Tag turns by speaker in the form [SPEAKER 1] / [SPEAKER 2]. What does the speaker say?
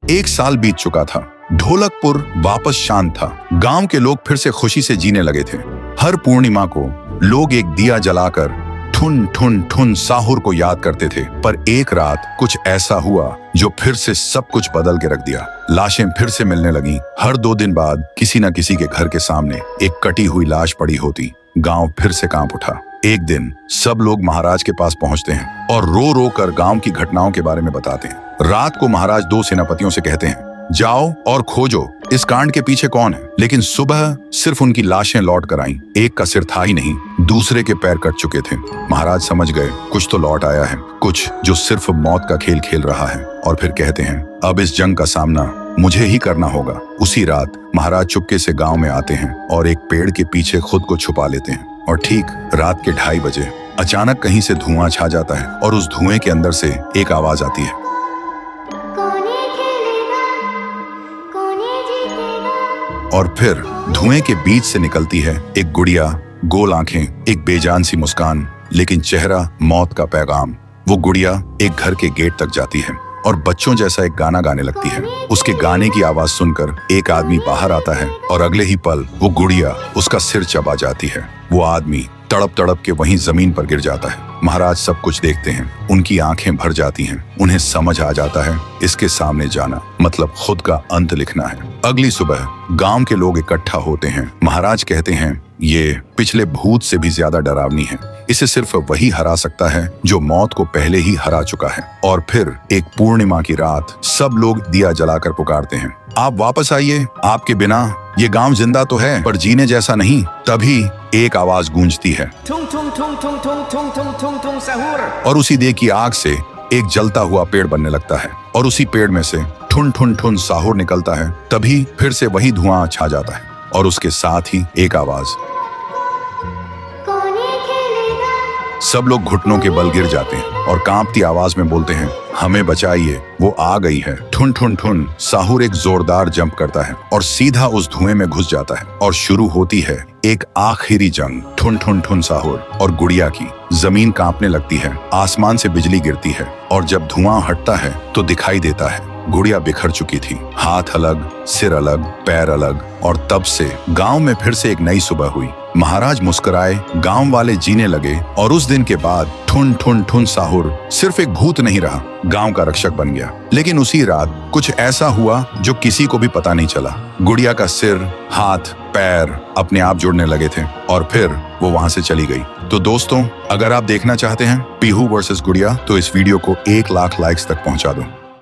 [SPEAKER 1] 1 साल बीत चुका था। ढोलकपुर वापस शांत था। गांव के लोग फिर से खुशी से जीने लगे थे। हर पूर्णिमा को लोग एक दिया जलाकर ठुन ठुन ठुन साहुर को याद करते थे। पर एक रात कुछ ऐसा हुआ जो फिर से सब कुछ बदल के रख दिया। लाशें फिर से मिलने लगी। हर 2 दिन बाद किसी न किसी के घर के सामने एक कटी हुई लाश पड़ी होती। गांव फिर से कांप उठा। एक दिन सब लोग महाराज के पास पहुंचते हैं और रो रो कर गांव की घटनाओं के बारे में बताते हैं। रात को महाराज 2 सेनापतियों से कहते हैं, जाओ और खोजो इस कांड के पीछे कौन है। लेकिन सुबह सिर्फ उनकी लाशें लौट कर आईं। एक का सिर था ही नहीं, दूसरे के पैर कट चुके थे। महाराज समझ गए कुछ तो लौट आया है, कुछ जो सिर्फ मौत का खेल खेल रहा है। और फिर कहते हैं, अब इस जंग का सामना मुझे ही करना होगा। उसी रात महाराज चुपके से गांव में आते हैं और एक पेड़ के पीछे खुद को छुपा लेते हैं। और ठीक रात के 2:30 बजे अचानक कहीं से धुआं छा जाता है और उस धुएं के अंदर से एक आवाज आती है, और फिर धुएं के बीच से निकलती है एक गुड़िया, गोल आंखें, एक बेजान सी मुस्कान, लेकिन चेहरा मौत का पैगाम। वो गुड़िया एक घर के गेट तक जाती है और बच्चों जैसा एक गाना गाने लगती है। उसके गाने की आवाज सुनकर एक आदमी बाहर आता है और अगले ही पल वो गुड़िया उसका सिर चबा जाती है। वो आदमी तड़प तड़प के वहीं जमीन पर गिर जाता है। महाराज सब कुछ देखते हैं। उनकी आंखें भर जाती हैं। उन्हें समझ आ जाता है इसके सामने जाना मतलब खुद का अंत लिखना है। अगली सुबह गांव के लोग इकट्ठा होते हैं। महाराज कहते हैं, ये पिछले भूत से भी ज्यादा डरावनी है। इसे सिर्फ वही हरा सकता है जो मौत को पहले ही हरा चुका है। और फिर एक पूर्णिमा की रात सब लोग दिया जलाकर पुकारते हैं, आप वापस आइए, आपके बिना ये गांव जिंदा तो है पर जीने जैसा नहीं। तभी एक आवाज गूंजती है, और उसी देह की आग से एक जलता हुआ पेड़ बनने लगता है और उसी पेड़ में से ठुन ठुन ठुन साहुर निकलता है। तभी फिर से वही धुआं छा जाता है और उसके साथ ही एक आवाज। सब लोग घुटनों के बल गिर जाते हैं और कांपती आवाज में बोलते हैं, हमें बचाइए, वो आ गई है। ठुन ठुन ठुन साहुर एक जोरदार जंप करता है और सीधा उस धुएं में घुस जाता है और शुरू होती है एक आखिरी जंग। ठुन ठुन ठुन साहुर और गुड़िया की। जमीन कांपने लगती है, आसमान से बिजली गिरती है और जब धुआं हटता है तो दिखाई देता है गुड़िया बिखर चुकी थी। हाथ अलग, सिर अलग, पैर अलग। और तब से गांव में फिर से एक नई सुबह हुई। महाराज मुस्कुराए, गांव वाले जीने लगे और उस दिन के बाद ठुन ठुन ठुन साहुर सिर्फ एक भूत नहीं रहा, गांव का रक्षक बन गया। लेकिन उसी रात कुछ ऐसा हुआ जो किसी को भी पता नहीं चला। गुड़िया का सिर, हाथ, पैर अपने आप जुड़ने लगे थे और फिर वो वहां से चली गई। तो दोस्तों, अगर आप देखना चाहते हैं पीहू वर्सेस गुड़िया तो इस वीडियो को 1 लाख लाइक्स तक पहुंचा दो।